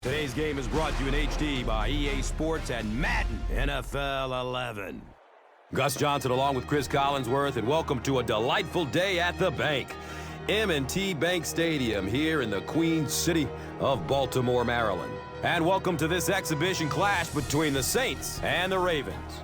Today's game is brought to you in HD by EA Sports and Madden NFL 11. Gus Johnson along with Chris Collinsworth, and welcome to a delightful day at the bank. M&T Bank Stadium here in the Queen City of Baltimore, Maryland. And welcome to this exhibition clash between the Saints and the Ravens.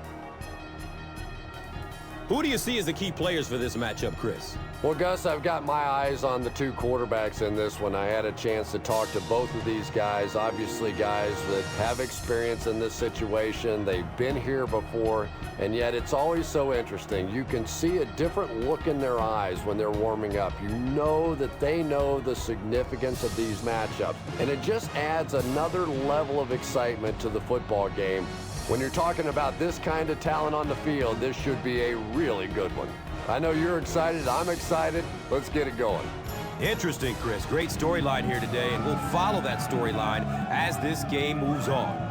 Who do you see as the key players for this matchup, Chris? Well, Gus, I've got my eyes on the two quarterbacks in this one. I had a chance to talk to both of these guys, obviously guys that have experience in this situation. They've been here before, and yet it's always so interesting. You can see a different look in their eyes when they're warming up. You know that they know the significance of these matchups, and it just adds another level of excitement to the football game. When you're talking about this kind of talent on the field, this should be a really good one. I know you're excited. I'm excited. Let's get it going. Interesting, Chris. Great storyline here today, and we'll follow that storyline as this game moves on.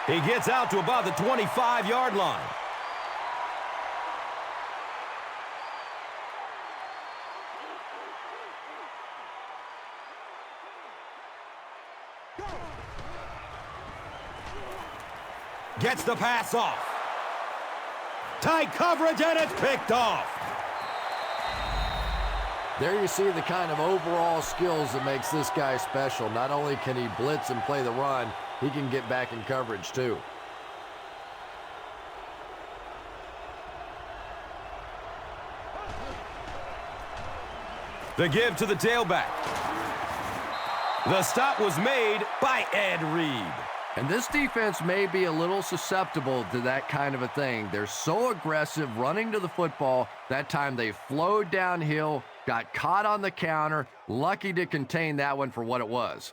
He gets out to about the 25-yard line. Gets the pass off. Tight coverage, and it's picked off. There you see the kind of overall skills that makes this guy special. Not only can he blitz and play the run, he can get back in coverage too. The give to the tailback. The stop was made by Ed Reed. And this defense may be a little susceptible to that kind of a thing. They're so aggressive running to the football. That time they flowed downhill, got caught on the counter, lucky to contain that one for what it was.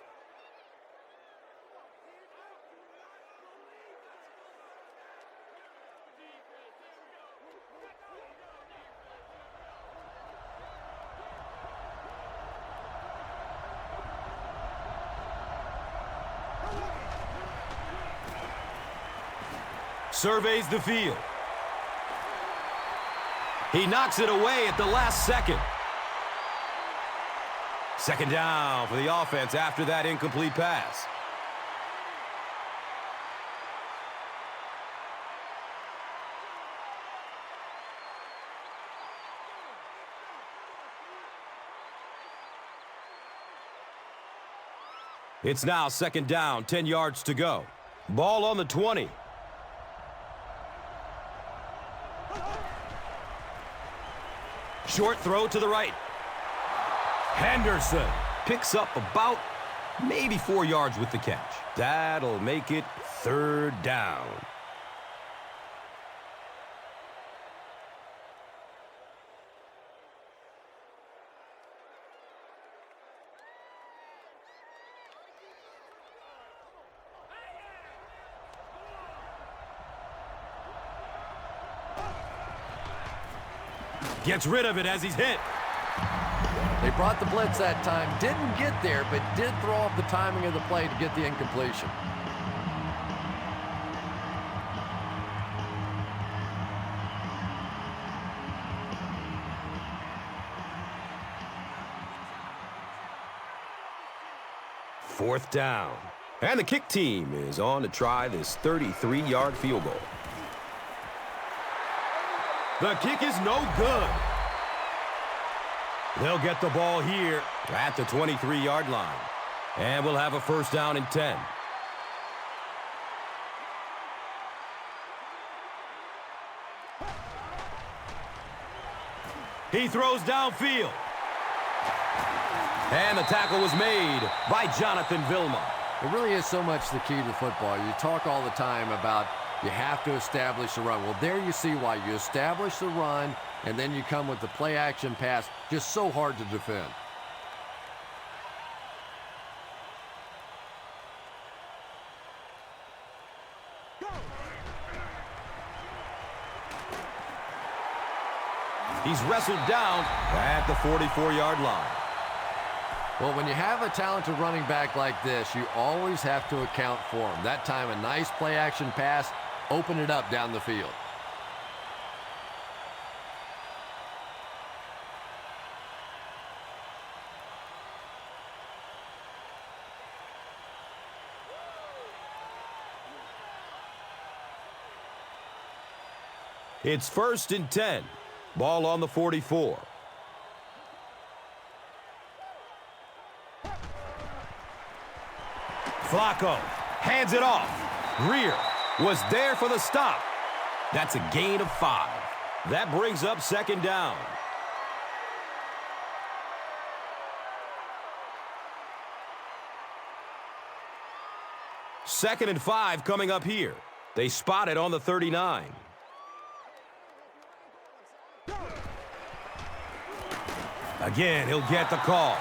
Surveys the field. He knocks it away at the last second. Second down for the offense after that incomplete pass. It's now second down, 10 yards to go. Ball on the 20. Short throw to the right. Henderson picks up about maybe 4 yards with the catch. That'll make it third down. Gets rid of it as he's hit. They brought the blitz that time. Didn't get there, but did throw off the timing of the play to get the incompletion. Fourth down. And the kick team is on to try this 33-yard field goal. The kick is no good. They'll get the ball here at the 23-yard line. And we'll have a first down and 10. He throws downfield. And the tackle was made by Jonathan Vilma. It really is so much the key to football. You talk all the time about You have to establish the run. Well, there you see why. You establish the run, and then you come with the play-action pass. Just so hard to defend. He's wrestled down at the 44-yard line. Well, when you have a talented running back like this, you always have to account for him. That time, a nice play-action pass, open it up down the field. It's 1st and 10. Ball on the 44. Flacco hands it off. Greer was there for the stop. That's a gain of 5. That brings up 2nd down. Second and 5 coming up here. They spot it on the 39. Again, he'll get the call.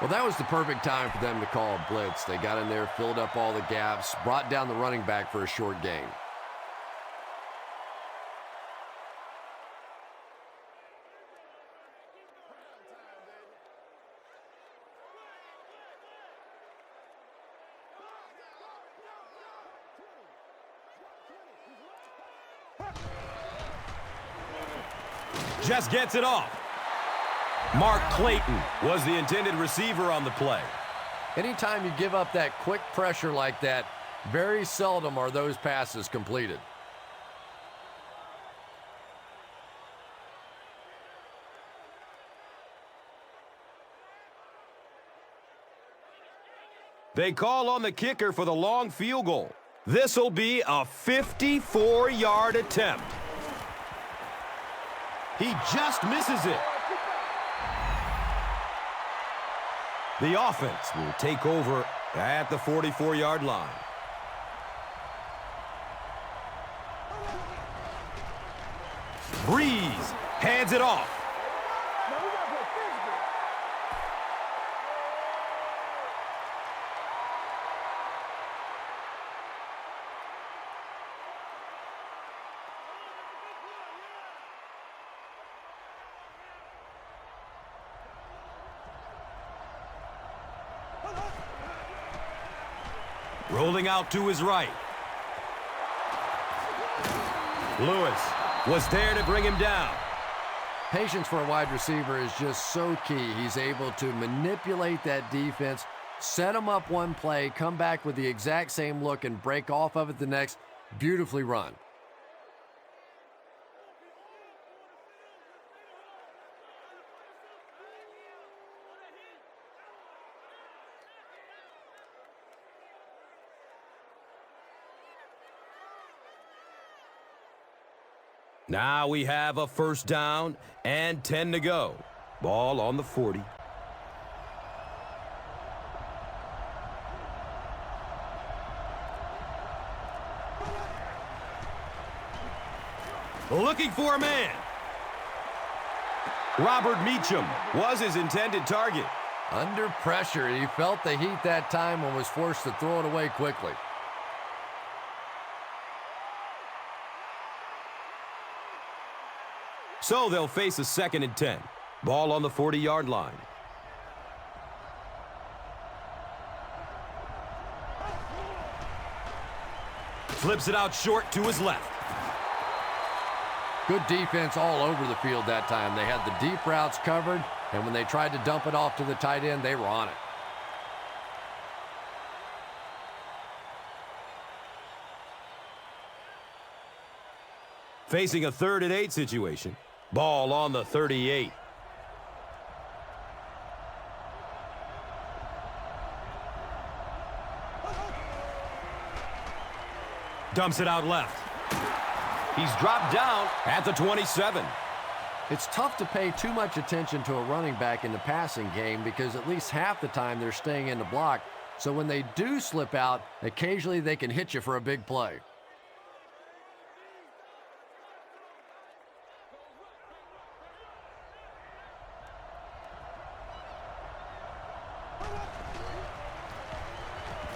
Well, that was the perfect time for them to call a blitz. They got in there, filled up all the gaps, brought down the running back for a short gain. Just gets it off. Mark Clayton was the intended receiver on the play. Anytime you give up that quick pressure like that, very seldom are those passes completed. They call on the kicker for the long field goal. This'll be a 54-yard attempt. He just misses it. The offense will take over at the 44-yard line. Breeze hands it off. Rolling out to his right. Lewis was there to bring him down. Patience for a wide receiver is just so key. He's able to manipulate that defense, set them up one play, come back with the exact same look, and break off of it the next. Beautifully run. Now we have a 1st down and 10 to go. Ball on the 40. Looking for a man. Robert Meacham was his intended target. Under pressure, he felt the heat that time and was forced to throw it away quickly. So they'll face a 2nd and 10. Ball on the 40-yard line. Flips it out short to his left. Good defense all over the field that time. They had the deep routes covered, and when they tried to dump it off to the tight end, they were on it. Facing a 3rd and 8 situation. Ball on the 38. Dumps it out left. He's dropped down at the 27. It's tough to pay too much attention to a running back in the passing game because at least half the time they're staying in the block. So when they do slip out, occasionally they can hit you for a big play.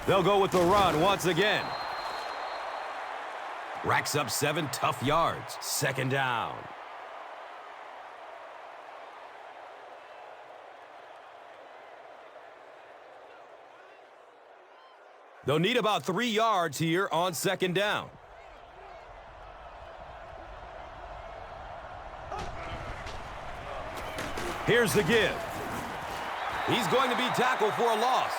They'll go with the run once again. Racks up 7 tough yards. Second down. They'll need about 3 yards here on second down. Here's the give. He's going to be tackled for a loss.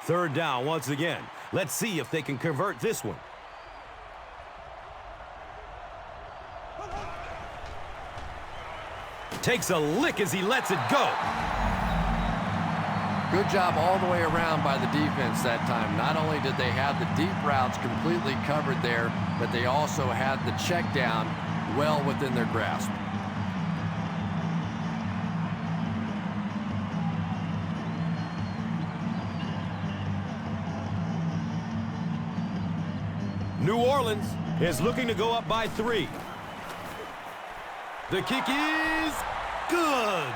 Third down once again. Let's see if they can convert this one. Takes a lick as he lets it go. Good job all the way around by the defense that time. Not only did they have the deep routes completely covered there, but they also had the check down well within their grasp. New Orleans is looking to go up by 3. The kick is good.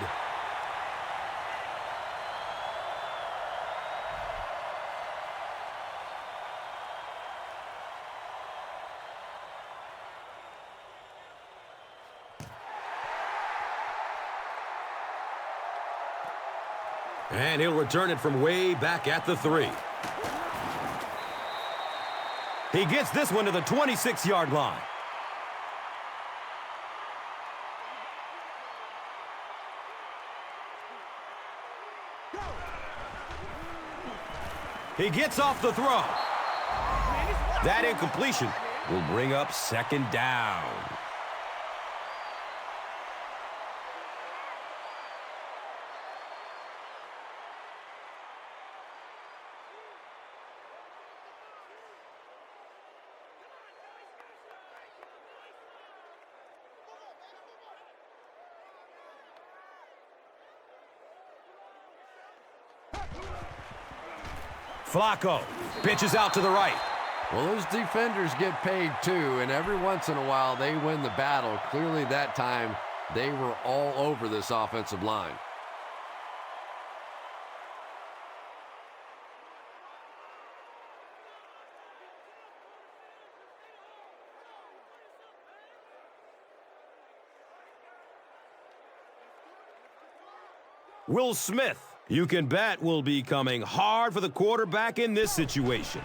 And he'll return it from way back at the 3. He gets this one to the 26-yard line. He gets off the throw. That incompletion will bring up second down. Flacco pitches out to the right. Well, those defenders get paid too, and every once in a while they win the battle. Clearly that time they were all over this offensive line. Will Smith, you can bet, will be coming hard for the quarterback in this situation.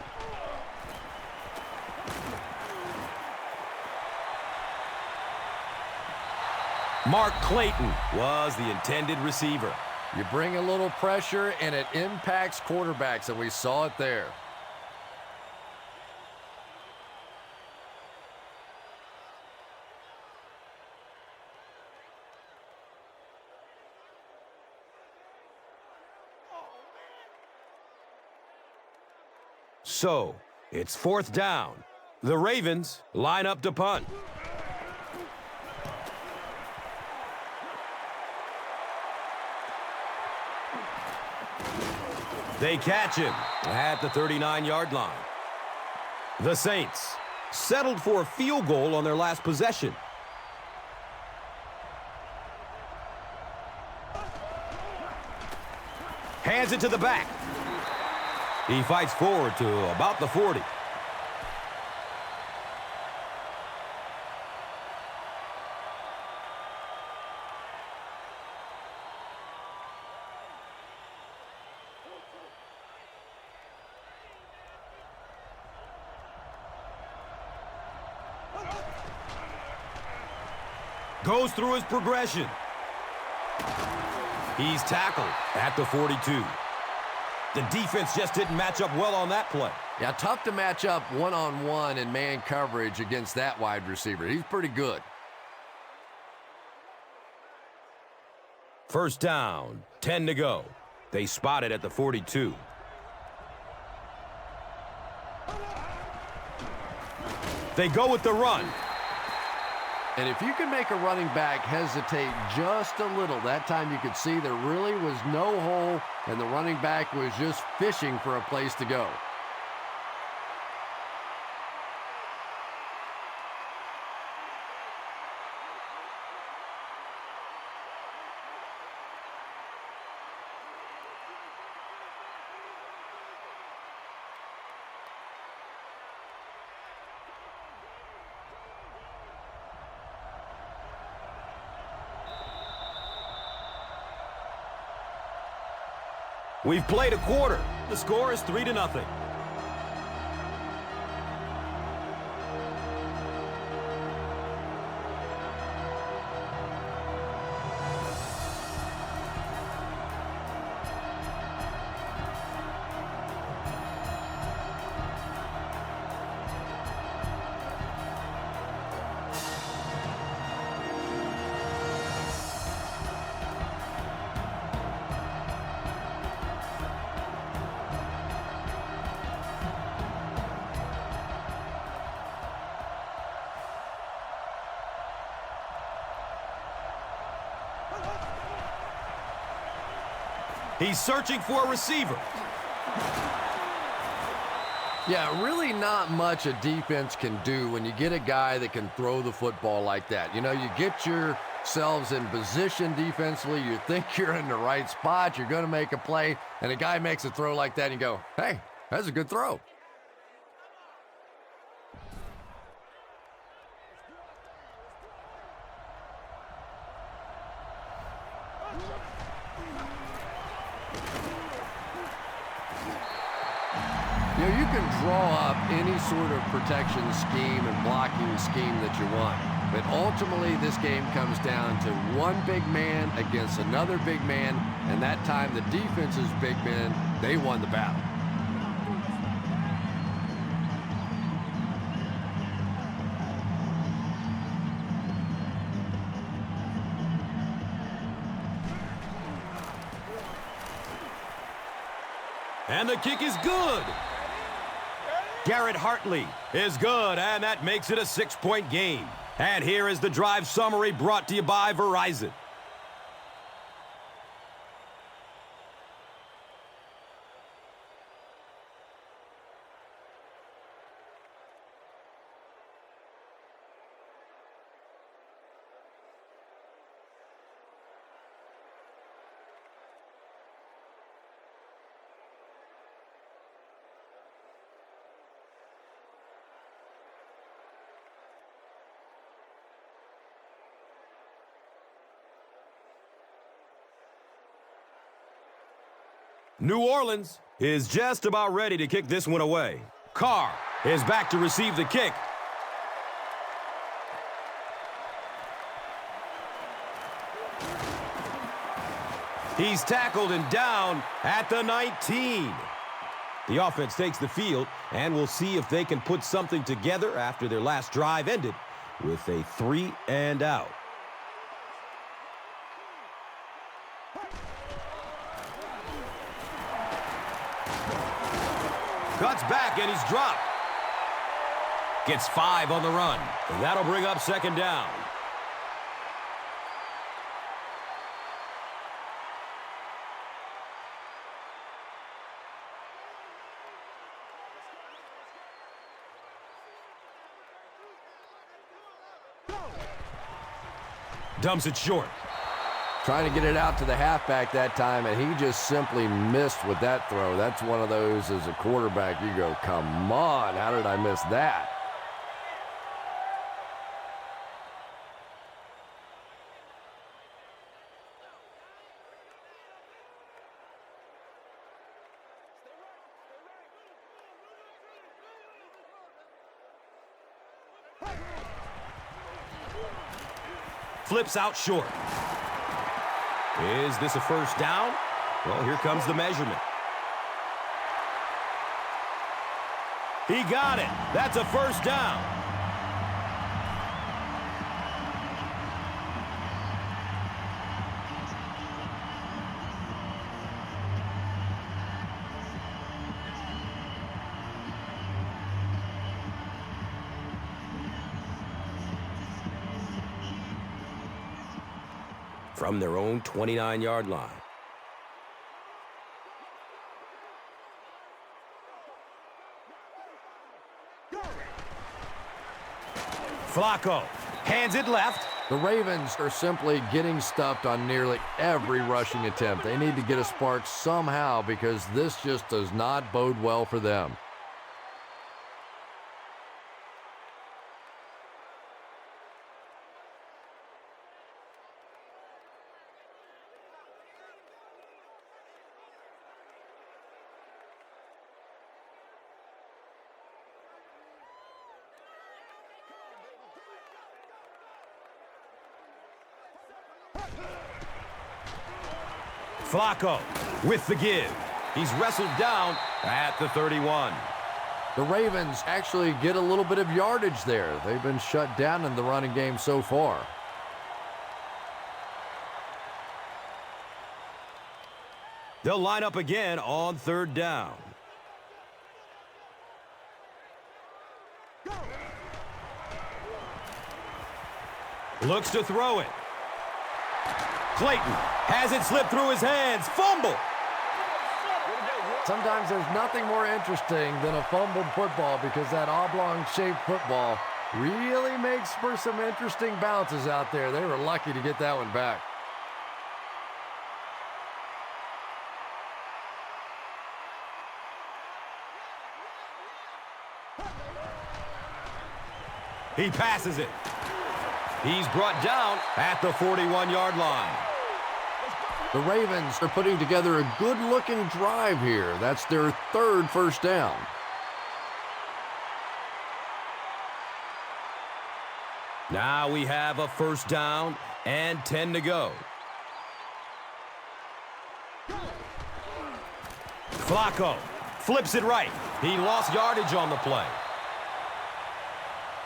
Mark Clayton was the intended receiver. You bring a little pressure and it impacts quarterbacks, and we saw it there. So, it's fourth down. The Ravens line up to punt. They catch him at the 39-yard line. The Saints settled for a field goal on their last possession. Hands it to the back. He fights forward to about the 40. Goes through his progression. He's tackled at the 42. The defense just didn't match up well on that play. Yeah, tough to match up one-on-one in man coverage against that wide receiver. He's pretty good. First down, 10 to go. They spot it at the 42. They go with the run. And if you can make a running back hesitate just a little, that time you could see there really was no hole, and the running back was just fishing for a place to go. We've played a quarter. The score is 3-0. He's searching for a receiver. Yeah, really not much a defense can do when you get a guy that can throw the football like that. You know, you get yourselves in position defensively. You think you're in the right spot. You're going to make a play, and a guy makes a throw like that, and you go, hey, that's a good throw. You know, you can draw up any sort of protection scheme and blocking scheme that you want. But ultimately, this game comes down to one big man against another big man. And that time, the defense's big men, they won the battle. And the kick is good. Garrett Hartley is good, and that makes it a 6-point game. And here is the drive summary brought to you by Verizon. New Orleans is just about ready to kick this one away. Carr is back to receive the kick. He's tackled and down at the 19. The offense takes the field, and we'll see if they can put something together after their last drive ended with a 3-and-out. Cuts back, and he's dropped. Gets 5 on the run. And that'll bring up second down. Dumps it short. Trying to get it out to the halfback that time, and he just simply missed with that throw. That's one of those as a quarterback, you go, come on, how did I miss that? Flips out short. Is this a first down? Well, here comes the measurement. He got it. That's a first down. From their own 29-yard line. Flacco hands it left. The Ravens are simply getting stuffed on nearly every rushing attempt. They need to get a spark somehow because this just does not bode well for them. Flacco with the give. He's wrestled down at the 31. The Ravens actually get a little bit of yardage there. They've been shut down in the running game so far. They'll line up again on third down. Looks to throw it. Clayton has it slip through his hands. Fumble. Sometimes there's nothing more interesting than a fumbled football because that oblong-shaped football really makes for some interesting bounces out there. They were lucky to get that one back. He passes it. He's brought down at the 41-yard line. The Ravens are putting together a good-looking drive here. That's their third first down. Now we have a first down and 10 to go. Flacco flips it right. He lost yardage on the play.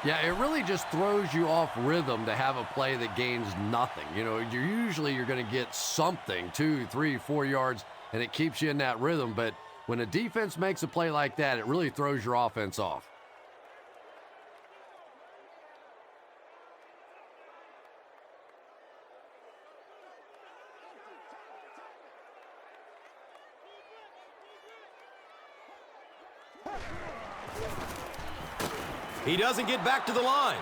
Yeah, it really just throws you off rhythm to have a play that gains nothing. You know, you're going to get something, 2, 3, 4 yards, and it keeps you in that rhythm. But when a defense makes a play like that, it really throws your offense off. He doesn't get back to the line.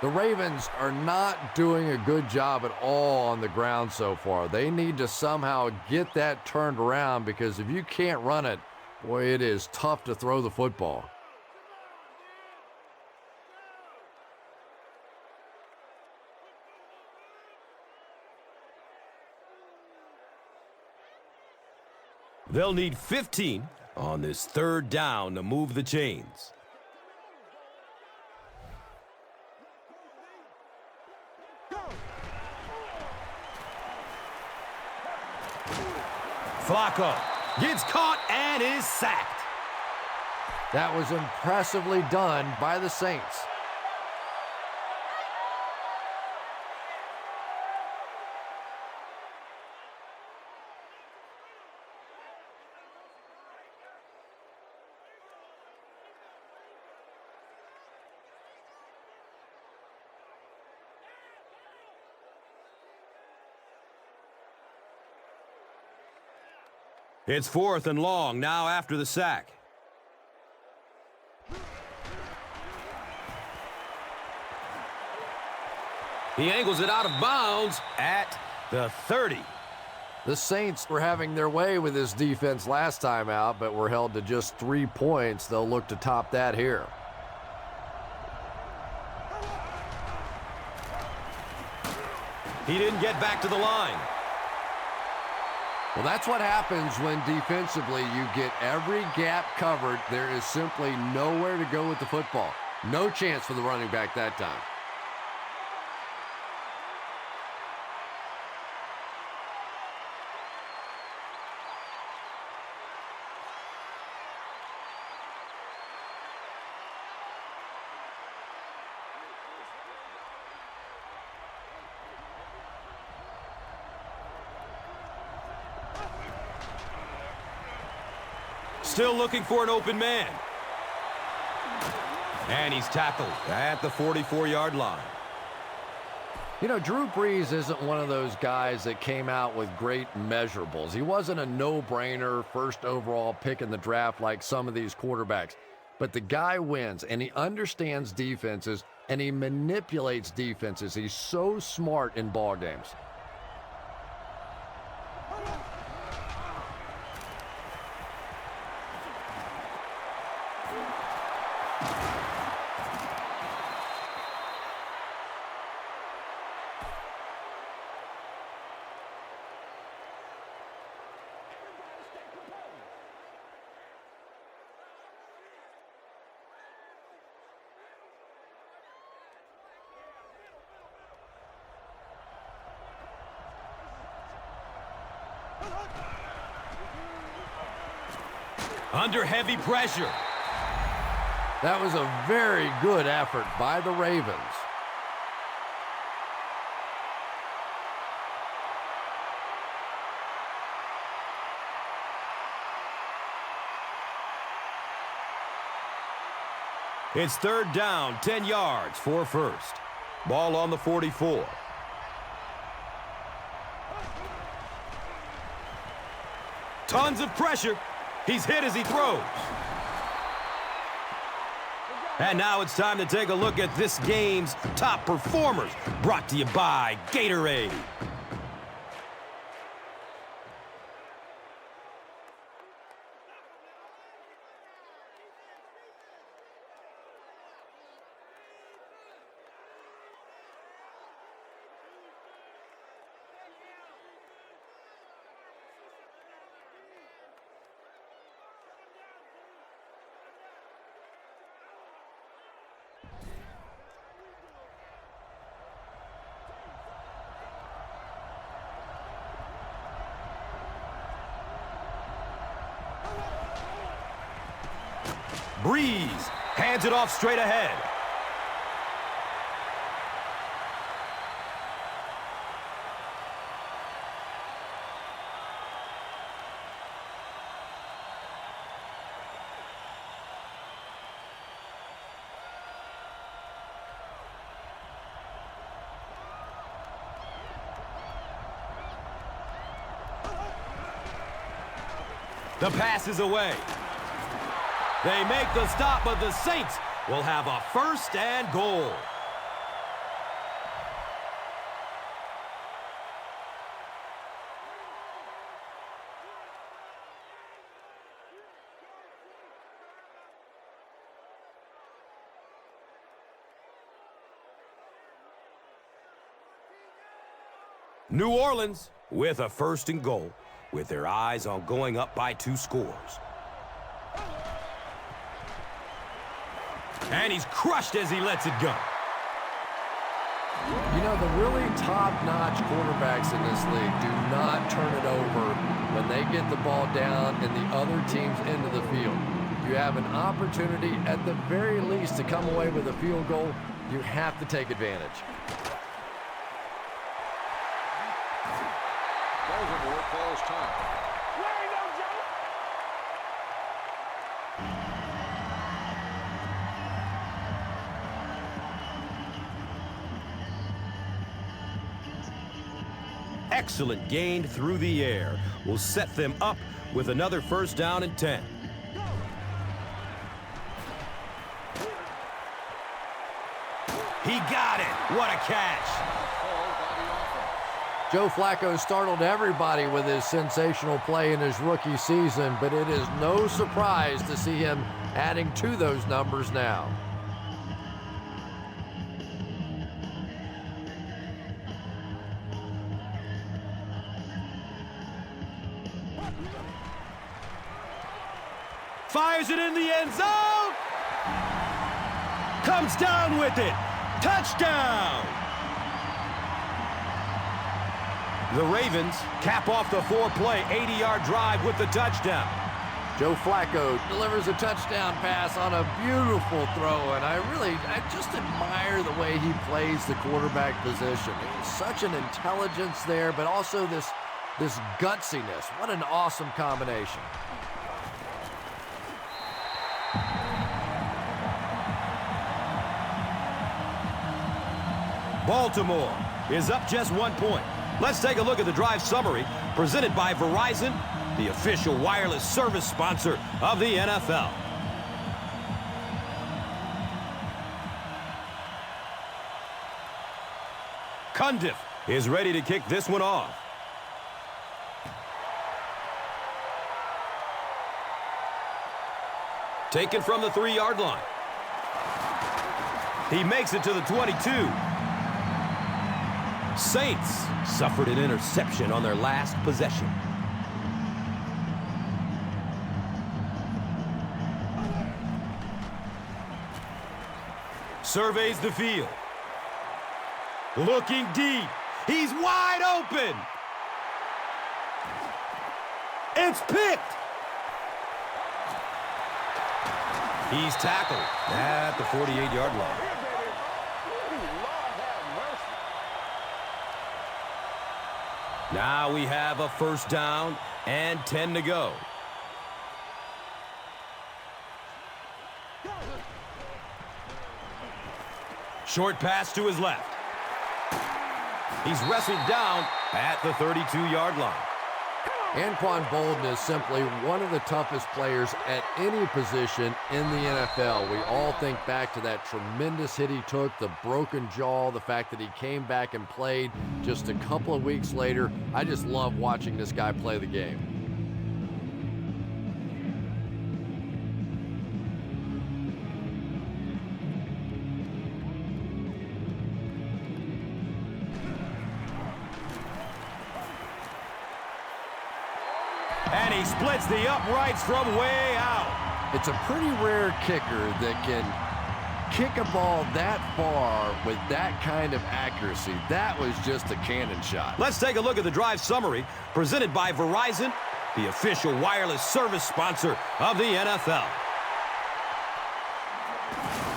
The Ravens are not doing a good job at all on the ground so far. They need to somehow get that turned around because if you can't run it, boy, it is tough to throw the football. They'll need 15 on this third down to move the chains. Flacco gets caught and is sacked. That was impressively done by the Saints. It's 4th and long now after the sack. He angles it out of bounds at the 30. The Saints were having their way with this defense last time out, but were held to just 3 points. They'll look to top that here. He didn't get back to the line. Well, that's what happens when defensively you get every gap covered. There is simply nowhere to go with the football. No chance for the running back that time. Still looking for an open man. And he's tackled at the 44-yard line. You know, Drew Brees isn't one of those guys that came out with great measurables. He wasn't a no-brainer first overall pick in the draft like some of these quarterbacks. But the guy wins, and he understands defenses, and he manipulates defenses. He's so smart in ball games. Under heavy pressure. That was a very good effort by the Ravens. It's third down, 10 yards for first. Ball on the 44. Tons of pressure. He's hit as he throws. And now it's time to take a look at this game's top performers, brought to you by Gatorade. Breeze hands it off straight ahead. The pass is away. They make the stop, but the Saints will have a first and goal. New Orleans with a first and goal, with their eyes on going up by 2 scores. And he's crushed as he lets it go. You know, the really top-notch quarterbacks in this league do not turn it over when they get the ball down and the other team's into the field. You have an opportunity, at the very least, to come away with a field goal. You have to take advantage. Baltimore calls time. Excellent gain through the air will set them up with another first down and 10. He got it. What a catch. Joe Flacco startled everybody with his sensational play in his rookie season, but it is no surprise to see him adding to those numbers now. Fires it in the end zone. Comes down with it. Touchdown. The Ravens cap off the 4-play, 80-yard drive with the touchdown. Joe Flacco delivers a touchdown pass on a beautiful throw, and I just admire the way he plays the quarterback position. There's such an intelligence there, but also this gutsiness. What an awesome combination. Baltimore is up just 1 point. Let's take a look at the drive summary presented by Verizon, the official wireless service sponsor of the NFL. Cundiff is ready to kick this one off. Taken from the 3-yard line. He makes it to the 22. Saints suffered an interception on their last possession. Surveys the field. Looking deep. He's wide open. It's picked. He's tackled at the 48-yard line. Now we have a first down and 10 to go. Short pass to his left. He's wrestled down at the 32-yard line. Anquan Boldin is simply one of the toughest players at any position in the NFL. We all think back to that tremendous hit he took, the broken jaw, the fact that he came back and played just a couple of weeks later. I just love watching this guy play the game. And he splits the uprights from way out. It's a pretty rare kicker that can kick a ball that far with that kind of accuracy. That was just a cannon shot. Let's take a look at the drive summary presented by Verizon, the official wireless service sponsor of the NFL.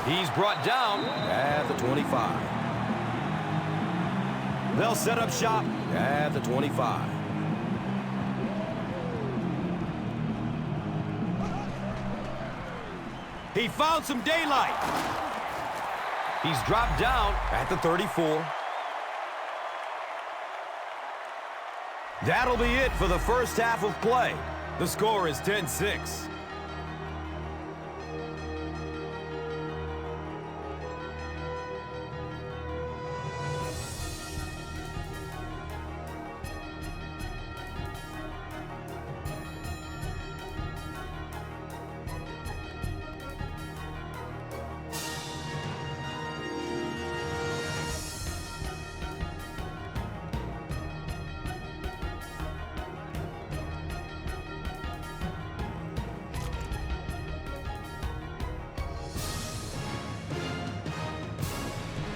He's brought down at the 25. They'll set up shop at the 25. He found some daylight. He's dropped down at the 34. That'll be it for the first half of play. The score is 10-6.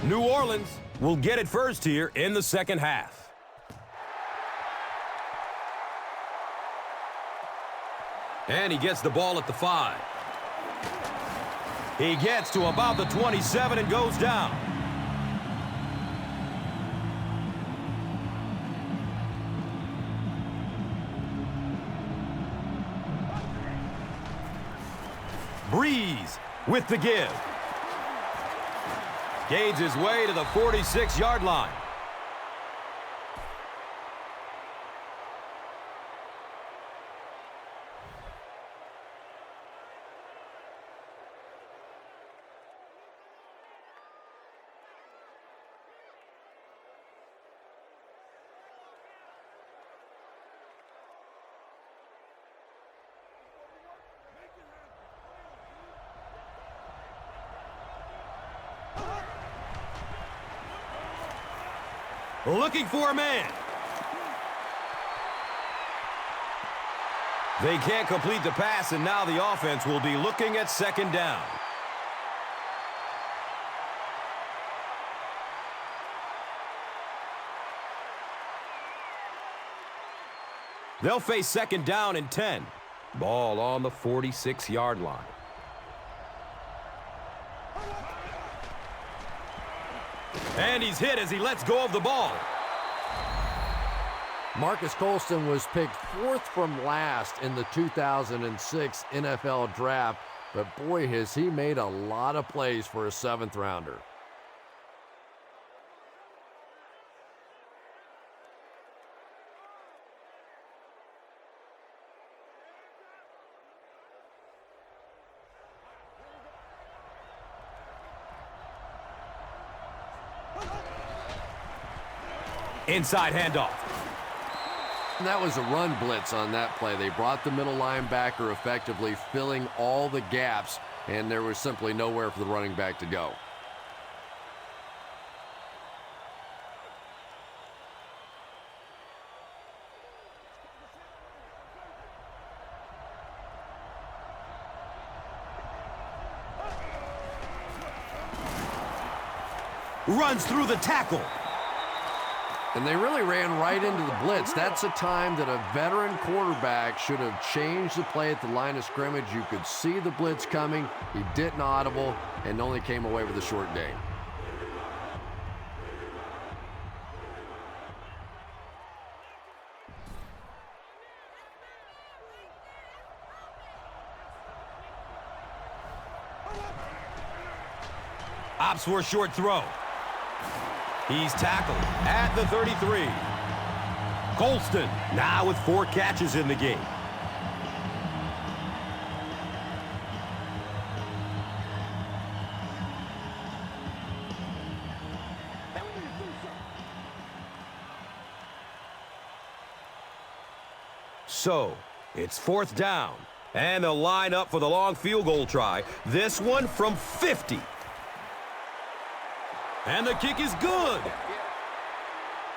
New Orleans will get it first here in the second half. And he gets the ball at the 5. He gets to about the 27 and goes down. Breeze with the give. Gains his way to the 46-yard line. Looking for a man. They can't complete the pass, and now the offense will be looking at second down. They'll face second down and 10. Ball on the 46-yard line. And he's hit as he lets go of the ball. Marcus Colston was picked 4th from last in the 2006 NFL Draft, but boy, has he made a lot of plays for a 7th rounder. Inside handoff. And that was a run blitz on that play. They brought the middle linebacker effectively, filling all the gaps, and there was simply nowhere for the running back to go. Runs through the tackle. And they really ran right into the blitz. That's a time that a veteran quarterback should have changed the play at the line of scrimmage. You could see the blitz coming. He didn't audible and only came away with a short gain. Opts for a short throw. He's tackled at the 33. Colston now with 4 catches in the game. So, it's 4th down, and they'll line up for the long field goal try. This one from 50. And the kick is good.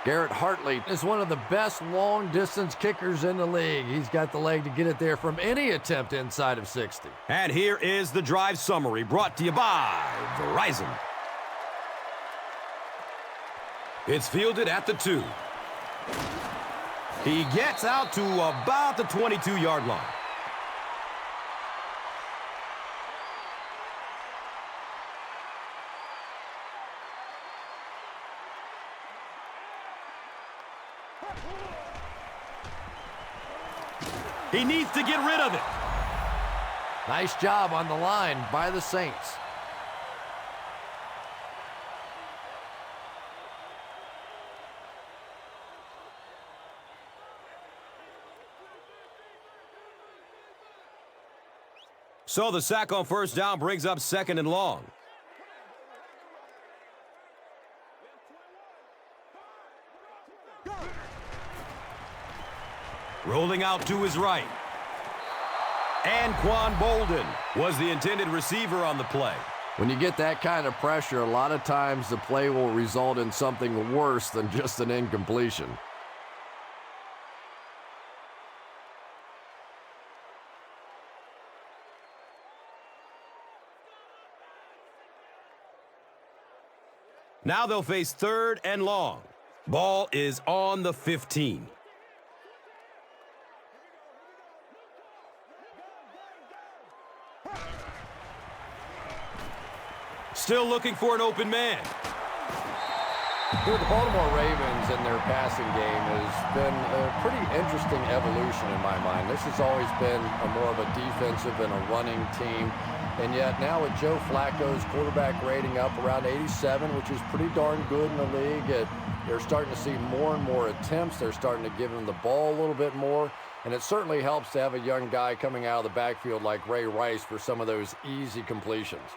Garrett Hartley is one of the best long-distance kickers in the league. He's got the leg to get it there from any attempt inside of 60. And here is the drive summary brought to you by Verizon. It's fielded at the 2. He gets out to about the 22-yard line. He needs to get rid of it. Nice job on the line by the Saints. So the sack on 1st down brings up 2nd and long. Rolling out to his right. Anquan Bolden was the intended receiver on the play. When you get that kind of pressure, a lot of times the play will result in something worse than just an incompletion. Now they'll face 3rd and long. Ball is on the 15. Still looking for an open man. The Baltimore Ravens in their passing game has been a pretty interesting evolution in my mind. This has always been more of a defensive and a running team. And yet now with Joe Flacco's quarterback rating up around 87, which is pretty darn good in the league, they're starting to see more and more attempts. They're starting to give him the ball a little bit more. And it certainly helps to have a young guy coming out of the backfield like Ray Rice for some of those easy completions.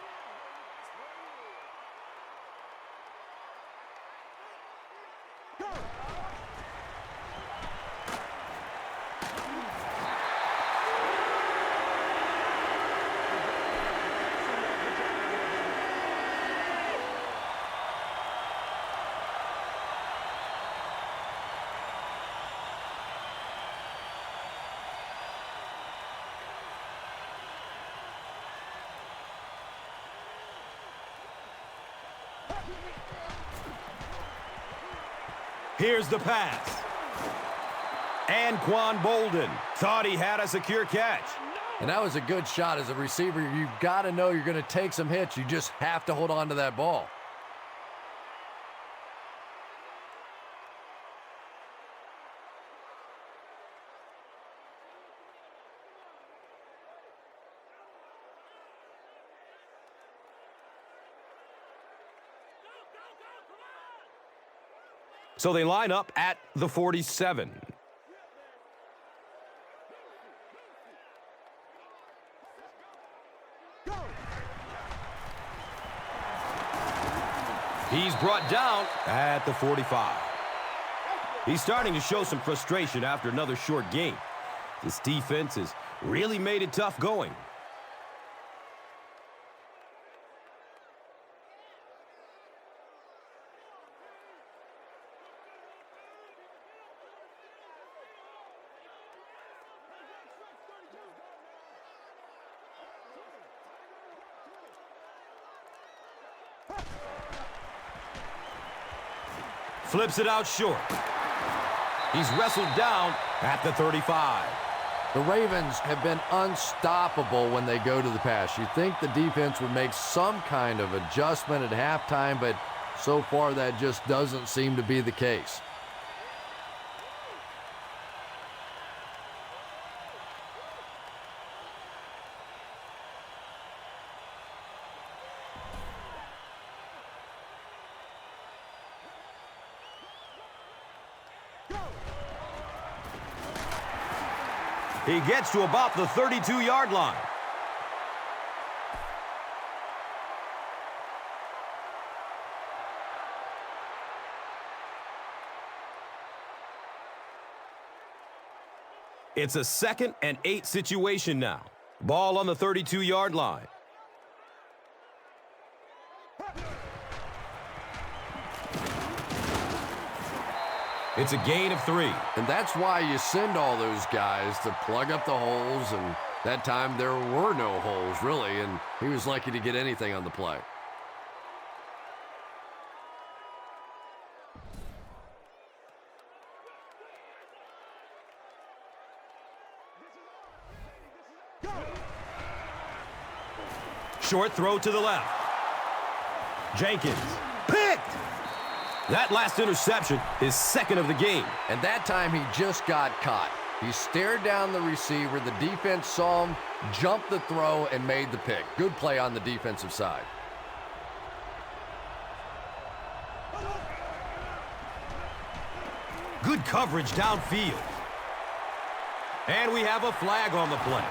Here's the pass. Anquan Bolden thought he had a secure catch. And that was a good shot. As a receiver, you've got to know you're going to take some hits. You just have to hold on to that ball. So they line up at the 47. He's brought down at the 45. He's starting to show some frustration after another short game. This defense has really made it tough going. Flips it out short. He's wrestled down at the 35. The Ravens have been unstoppable when they go to the pass. You'd think the defense would make some kind of adjustment at halftime, but so far that just doesn't seem to be the case. He gets to about the 32-yard line. It's a 2nd and 8 situation now. Ball on the 32-yard line. It's a gain of 3. And that's why you send all those guys to plug up the holes, and that time there were no holes, really, and he was lucky to get anything on the play. Short throw to the left. Jenkins, picked! That last interception is 2nd of the game. And that time he just got caught. He stared down the receiver. The defense saw him, jumped the throw, and made the pick. Good play on the defensive side. Good coverage downfield. And we have a flag on the play.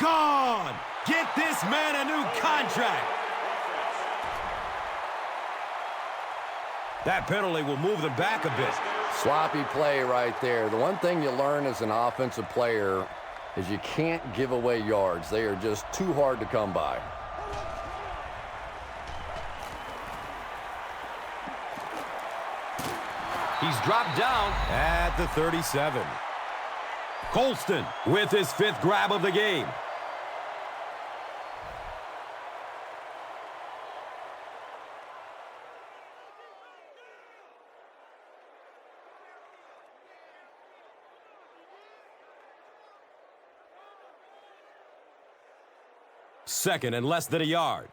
Gone! Get this man a new contract! That penalty will move them back a bit. Sloppy play right there. The one thing you learn as an offensive player is you can't give away yards. They are just too hard to come by. He's dropped down at the 37. Colston with his 5th grab of the game. Second and less than a yard.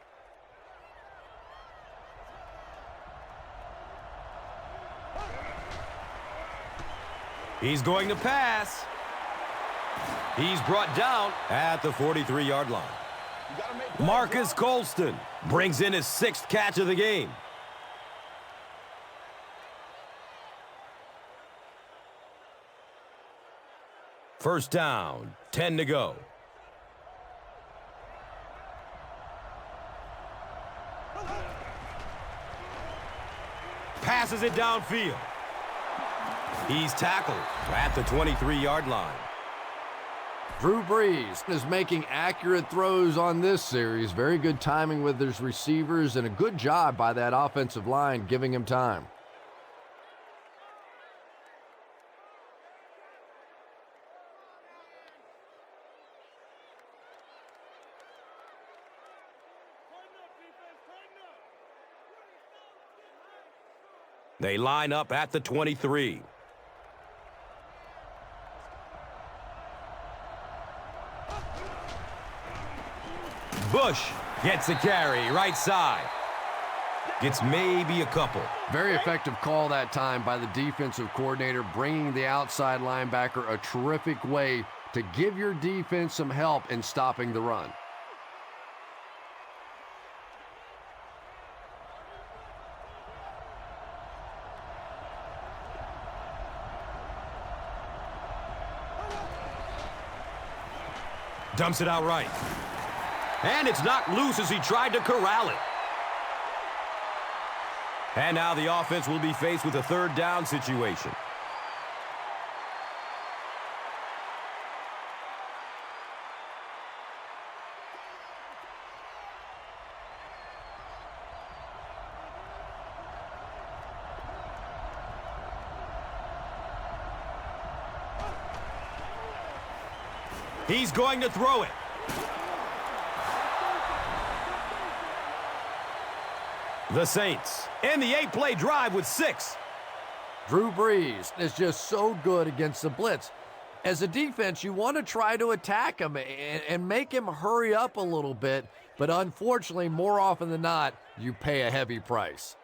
He's going to pass. He's brought down at the 43-yard line. Marcus Colston brings in his 6th catch of the game. First down, 10 to go. Passes it downfield. He's tackled at the 23-yard line. Drew Brees is making accurate throws on this series. Very good timing with his receivers and a good job by that offensive line giving him time. They line up at the 23. Bush gets a carry right side. Gets maybe a couple. Very effective call that time by the defensive coordinator, bringing the outside linebacker a terrific way to give your defense some help in stopping the run. Dumps it out right. And it's knocked loose as he tried to corral it. And now the offense will be faced with a third down situation. He's going to throw it. The Saints in the 8-play drive with 6. Drew Brees is just so good against the blitz. As a defense, you want to try to attack him and make him hurry up a little bit, but unfortunately, more often than not, you pay a heavy price.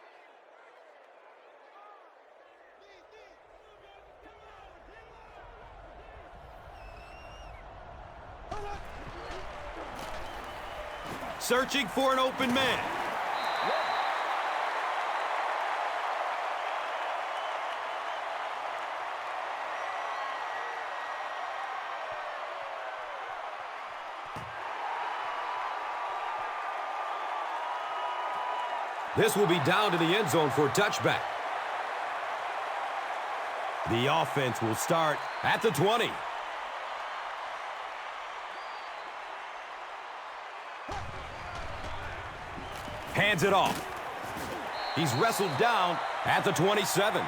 Searching for an open man. This will be down to the end zone for a touchback. The offense will start at the 20. Hands it off. He's wrestled down at the 27.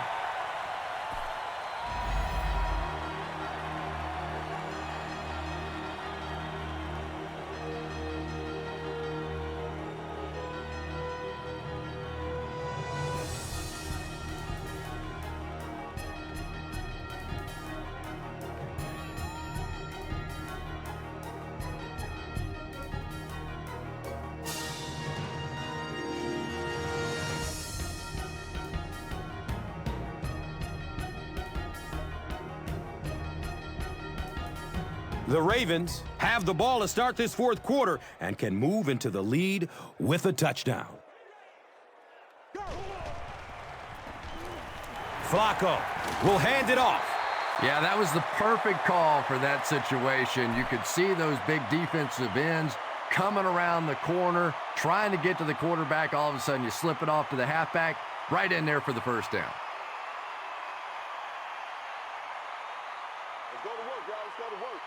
The Ravens have the ball to start this fourth quarter and can move into the lead with a touchdown. Flacco will hand it off. Yeah, that was the perfect call for that situation. You could see those big defensive ends coming around the corner, trying to get to the quarterback. All of a sudden, you slip it off to the halfback, right in there for the first down. Let's go to work, guys. Let's go to work.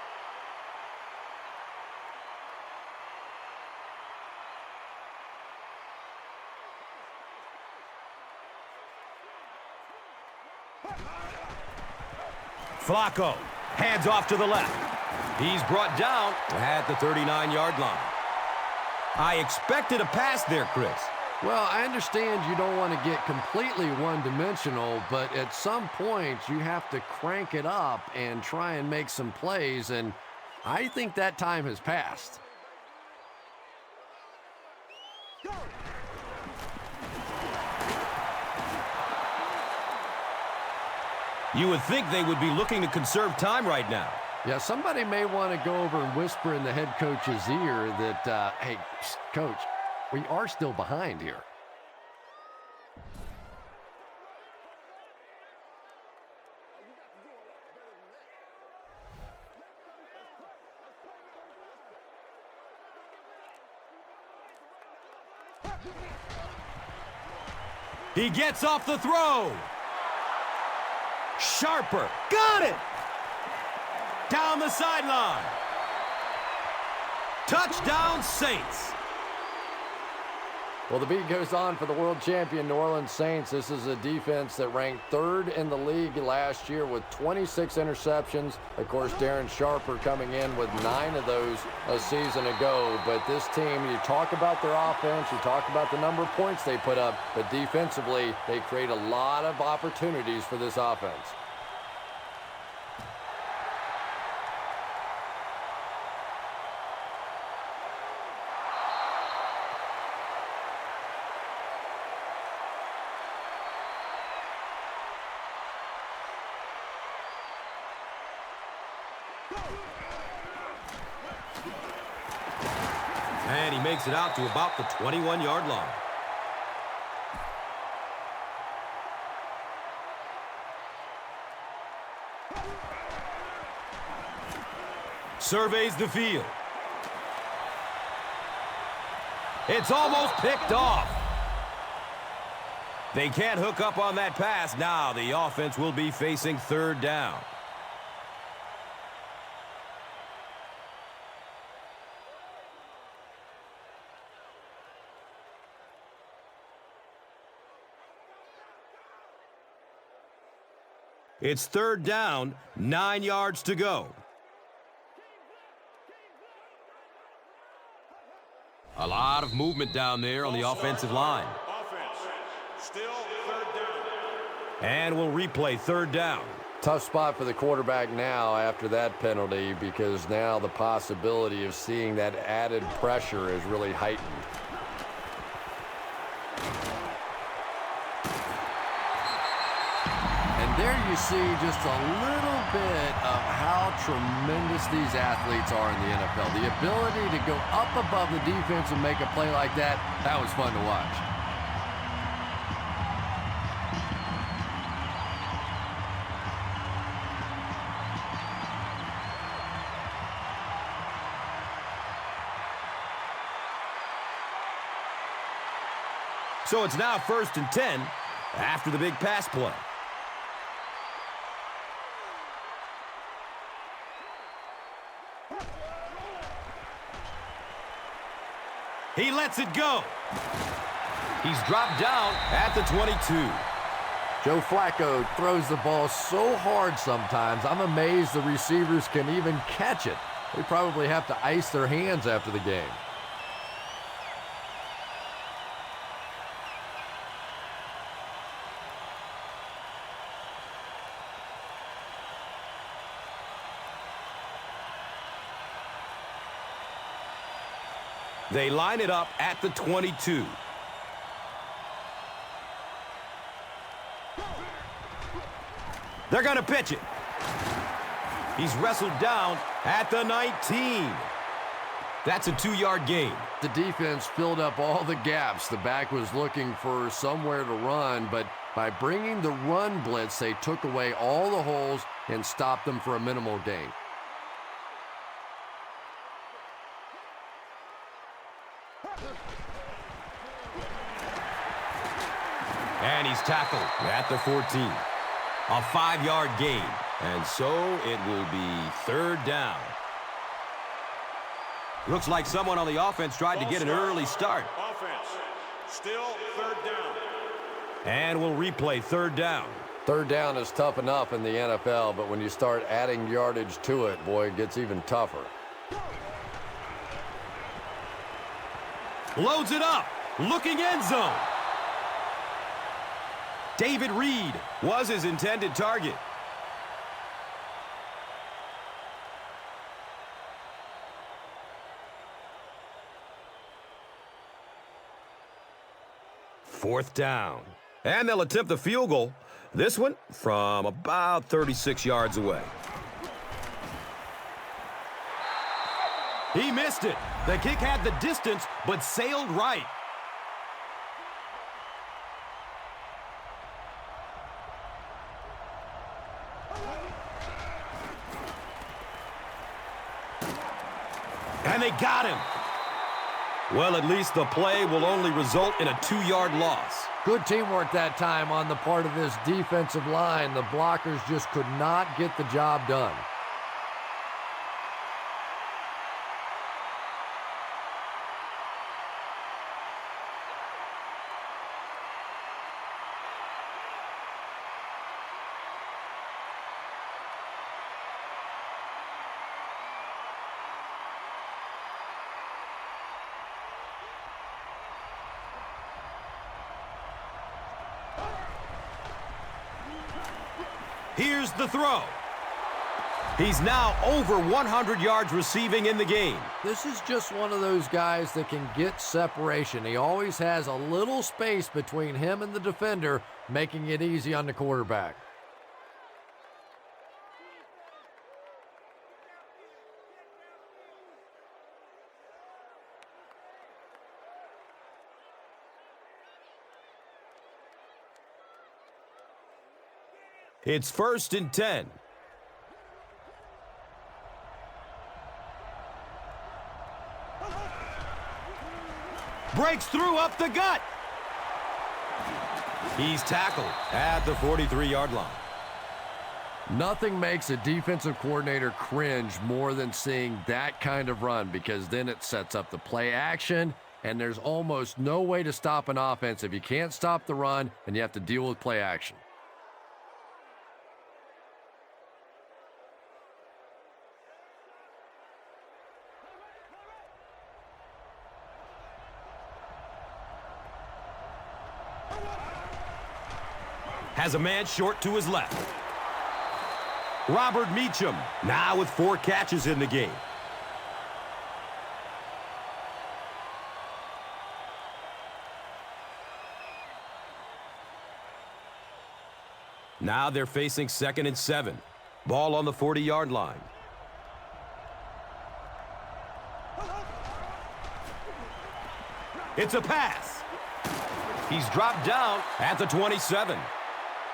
Flacco hands off to the left. He's brought down at the 39-yard line. I expected a pass there, Chris. Well, I understand you don't want to get completely one-dimensional, but at some point you have to crank it up and try and make some plays, and I think that time has passed. You would think they would be looking to conserve time right now. Yeah, somebody may want to go over and whisper in the head coach's ear that, hey, coach, we are still behind here. He gets off the throw. Sharper, got it! Down the sideline. Touchdown, Saints. Well, the beat goes on for the world champion New Orleans Saints. This is a defense that ranked third in the league last year with 26 interceptions. Of course, Darren Sharper coming in with 9 of those a season ago. But this team, you talk about their offense, you talk about the number of points they put up, but defensively, they create a lot of opportunities for this offense. And he makes it out to about the 21-yard line. Surveys the field. It's almost picked off. They can't hook up on that pass. Now the offense will be facing third down. It's third down, 9 yards to go. A lot of movement down there on the offensive line. Offense. Still third down. And we'll replay third down. Tough spot for the quarterback now after that penalty, because now the possibility of seeing that added pressure is really heightened. And there you see just a little bit of how tremendous these athletes are in the NFL. The ability to go up above the defense and make a play like that, that was fun to watch. So it's now 1st and 10 after the big pass play. He lets it go. He's dropped down at the 22. Joe Flacco throws the ball so hard sometimes, I'm amazed the receivers can even catch it. They probably have to ice their hands after the game. They line it up at the 22. They're going to pitch it. He's wrestled down at the 19. That's a 2-yard gain. The defense filled up all the gaps. The back was looking for somewhere to run, but by bringing the run blitz, they took away all the holes and stopped them for a minimal gain. And he's tackled at the 14. A 5-yard gain. And so it will be third down. Looks like someone on the offense tried to get an early start. Offense. Still third down. And we'll replay third down. Third down is tough enough in the NFL, but when you start adding yardage to it, boy, it gets even tougher. Loads it up. Looking end zone. David Reed was his intended target. Fourth down. And they'll attempt the field goal. This one from about 36 yards away. He missed it. The kick had the distance, but sailed right. And they got him. Well, at least the play will only result in a 2-yard loss. Good teamwork that time on the part of this defensive line. The blockers just could not get the job done. Here's the throw. He's now over 100 yards receiving in the game. This is just one of those guys that can get separation. He always has a little space between him and the defender, making it easy on the quarterback. It's 1st and 10. Breaks through up the gut. He's tackled at the 43-yard line. Nothing makes a defensive coordinator cringe more than seeing that kind of run, because then it sets up the play action, and there's almost no way to stop an offense if you can't stop the run and you have to deal with play action. Has a man short to his left. Robert Meacham now with 4 catches in the game. Now they're facing 2nd and 7. Ball on the 40-yard line. It's a pass. He's dropped down at the 27.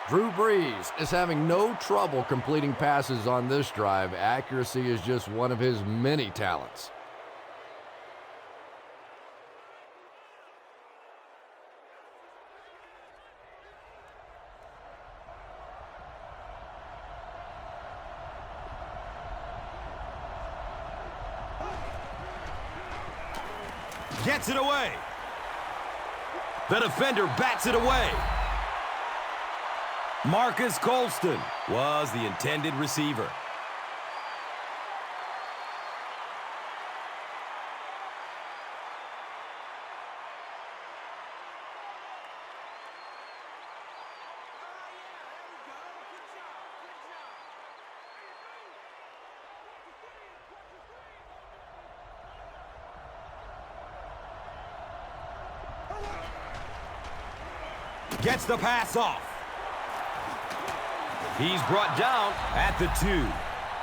Drew Brees is having no trouble completing passes on this drive. Accuracy is just one of his many talents. Gets it away. The defender bats it away. Marcus Colston was the intended receiver. Gets the pass off. He's brought down at the 2.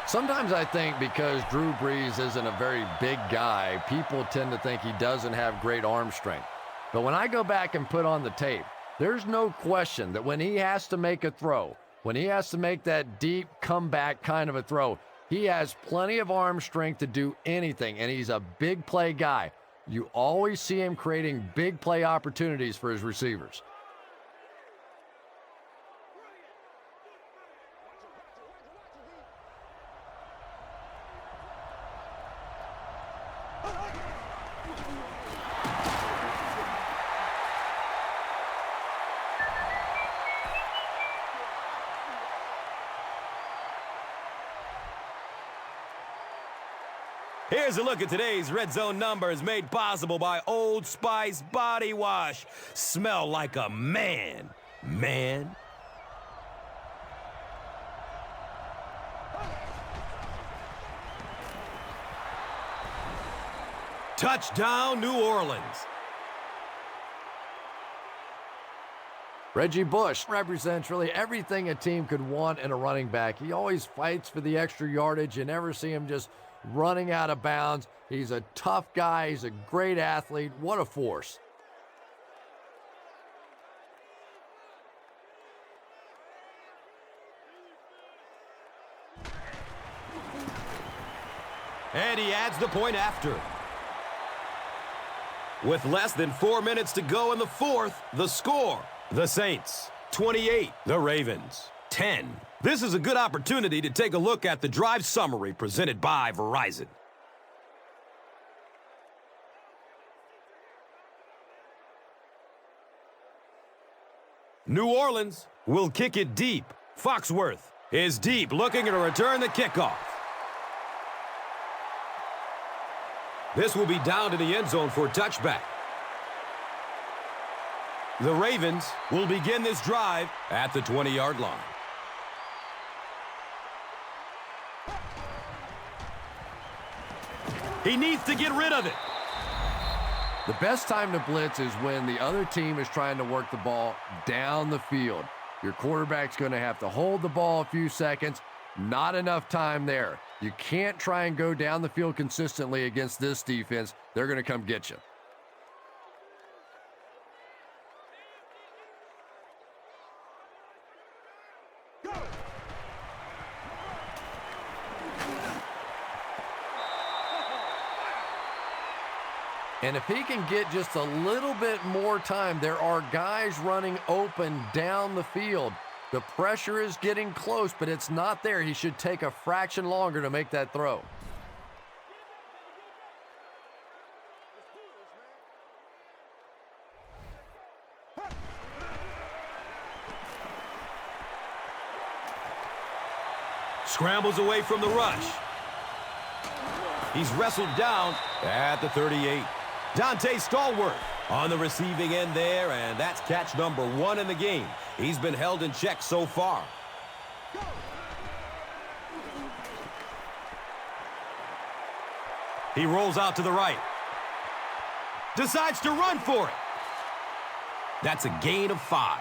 Sometimes I think because Drew Brees isn't a very big guy, people tend to think he doesn't have great arm strength. But when I go back and put on the tape, there's no question that when he has to make a throw, when he has to make that deep comeback kind of a throw, he has plenty of arm strength to do anything, and he's a big play guy. You always see him creating big play opportunities for his receivers. Here's a look at today's Red Zone numbers made possible by Old Spice Body Wash. Smell like a man. Man. Touchdown, New Orleans. Reggie Bush represents really everything a team could want in a running back. He always fights for the extra yardage. You never see him just running out of bounds. He's a tough guy. He's a great athlete. What a force. And he adds the point after. With less than 4 minutes to go in the fourth, the score: the Saints 28, the Ravens 10. This is a good opportunity to take a look at the drive summary presented by Verizon. New Orleans will kick it deep. Foxworth is deep, looking to return the kickoff. This will be down to the end zone for a touchback. The Ravens will begin this drive at the 20-yard line. He needs to get rid of it. The best time to blitz is when the other team is trying to work the ball down the field. Your quarterback's going to have to hold the ball a few seconds. Not enough time there. You can't try and go down the field consistently against this defense. They're going to come get you. And if he can get just a little bit more time, there are guys running open down the field. The pressure is getting close, but it's not there. He should take a fraction longer to make that throw. Scrambles away from the rush. He's wrestled down at the 38. Dante Stallworth on the receiving end there, and that's catch number 1 in the game. He's been held in check so far. He rolls out to the right. Decides to run for it. That's a gain of 5.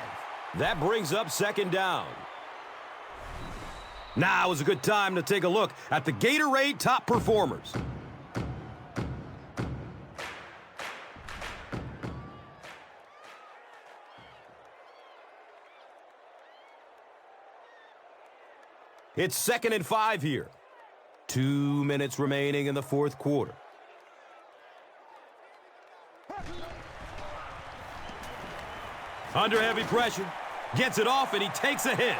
That brings up second down. Now is a good time to take a look at the Gatorade top performers. It's 2nd and 5 here. 2 minutes remaining in the fourth quarter. Under heavy pressure. Gets it off and he takes a hit.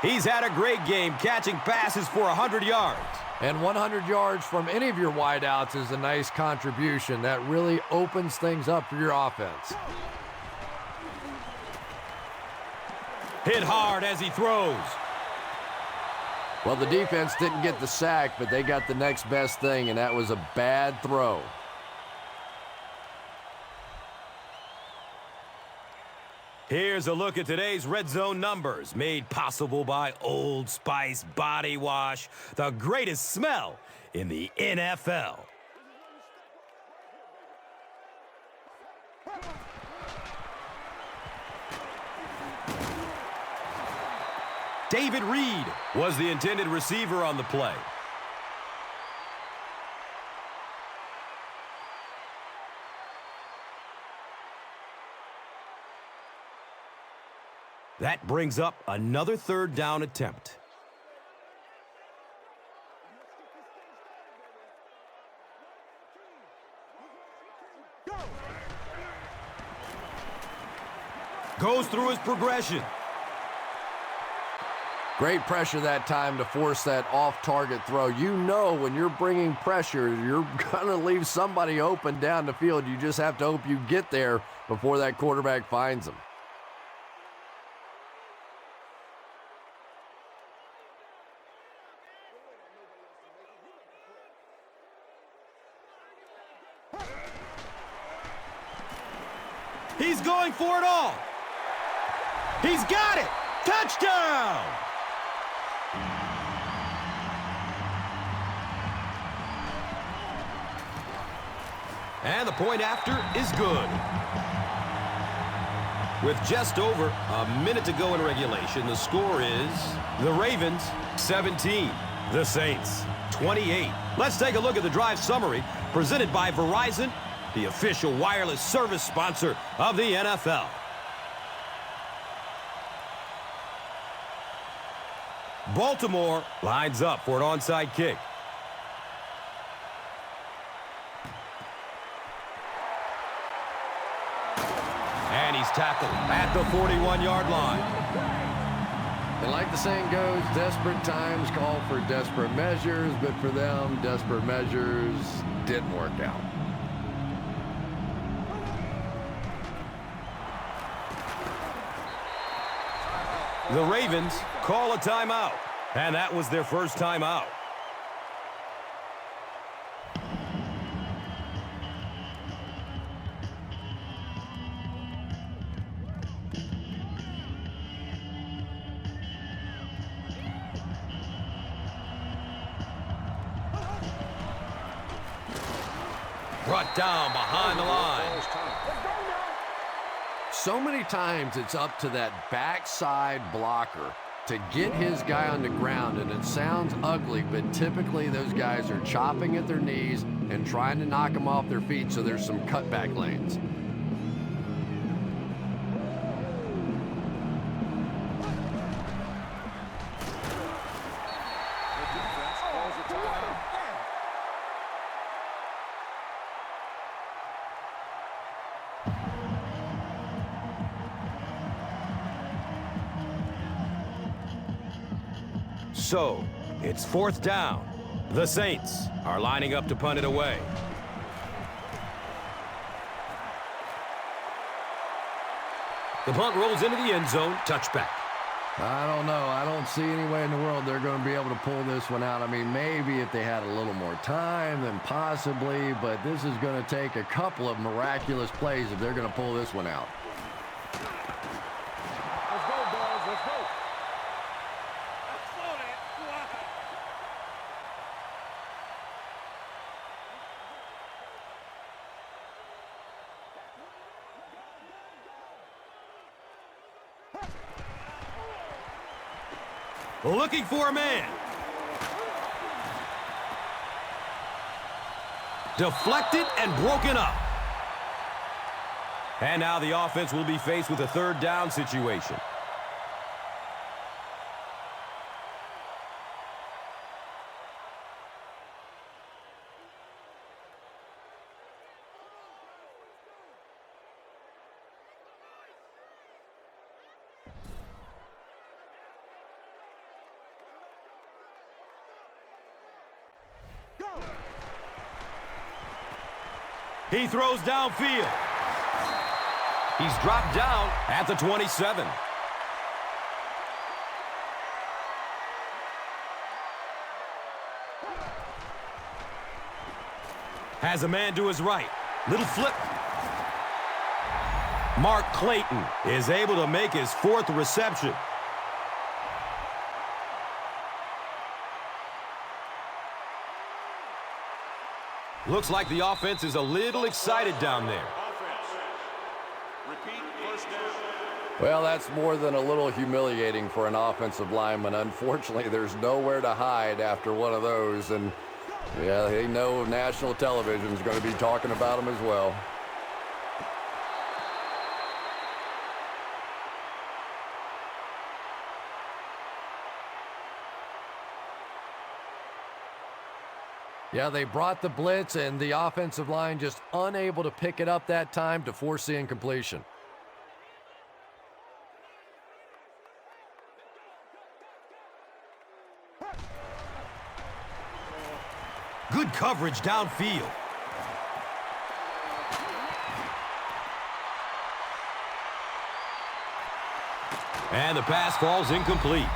He's had a great game catching passes for 100 yards. And 100 yards from any of your wideouts is a nice contribution. That really opens things up for your offense. Hit hard as he throws. Well, the defense didn't get the sack, but they got the next best thing, and that was a bad throw. Here's a look at today's red zone numbers, made possible by Old Spice Body Wash, the greatest smell in the NFL. David Reed was the intended receiver on the play. That brings up another third down attempt. Goes through his progression. Great pressure that time to force that off-target throw. You know when you're bringing pressure, you're going to leave somebody open down the field. You just have to hope you get there before that quarterback finds them. He's going for it all. He's got it. Touchdown! And the point after is good. With just over a minute to go in regulation, the score is the Ravens 17, the Saints 28. Let's take a look at the drive summary presented by Verizon, the official wireless service sponsor of the NFL. Baltimore lines up for an onside kick. And he's tackled at the 41-yard line. And like the saying goes, desperate times call for desperate measures, but for them, desperate measures didn't work out. The Ravens call a timeout, and that was their first timeout. Brought down behind the line. So many times it's up to that backside blocker to get his guy on the ground, and it sounds ugly, but typically those guys are chopping at their knees and trying to knock them off their feet, so there's some cutback lanes. so. It's 4th down. The Saints are lining up to punt it away. The punt rolls into the end zone. Touchback. I don't know. I don't see any way in the world they're going to be able to pull this one out. I mean, maybe if they had a little more time, then possibly, but this is going to take a couple of miraculous plays if they're going to pull this one out. Let's go, boys. Let's go. Looking for a man. Deflected and broken up. And now the offense will be faced with a 3rd down situation. He throws downfield. He's dropped down at the 27. Has a man to his right. Little flip. Mark Clayton is able to make his 4th reception. Looks like the offense is a little excited down there. Repeat, 1st down. Well, that's more than a little humiliating for an offensive lineman. Unfortunately, there's nowhere to hide after one of those. And, yeah, they know national television is going to be talking about them as well. Yeah, they brought the blitz, and the offensive line just unable to pick it up that time to force the incompletion. Good coverage downfield. And the pass falls incomplete.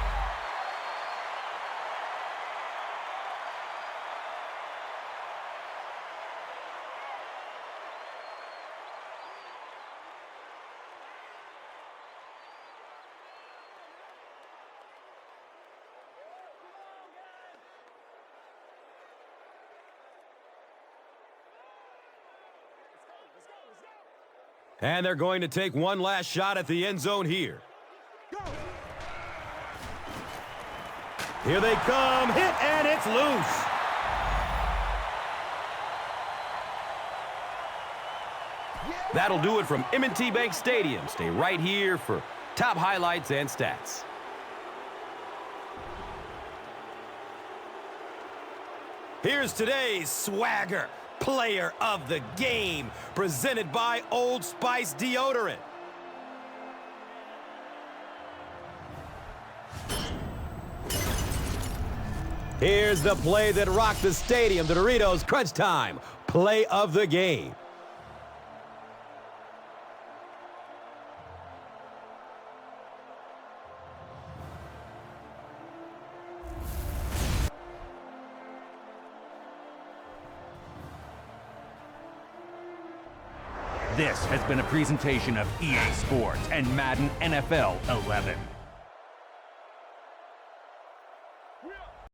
And they're going to take one last shot at the end zone here. Here they come. Hit, and it's loose. That'll do it from M&T Bank Stadium. Stay right here for top highlights and stats. Here's today's swagger player of the game, presented by Old Spice Deodorant. Here's the play that rocked the stadium, the Doritos Crunch Time play of the game. This has been a presentation of EA Sports and Madden NFL 11.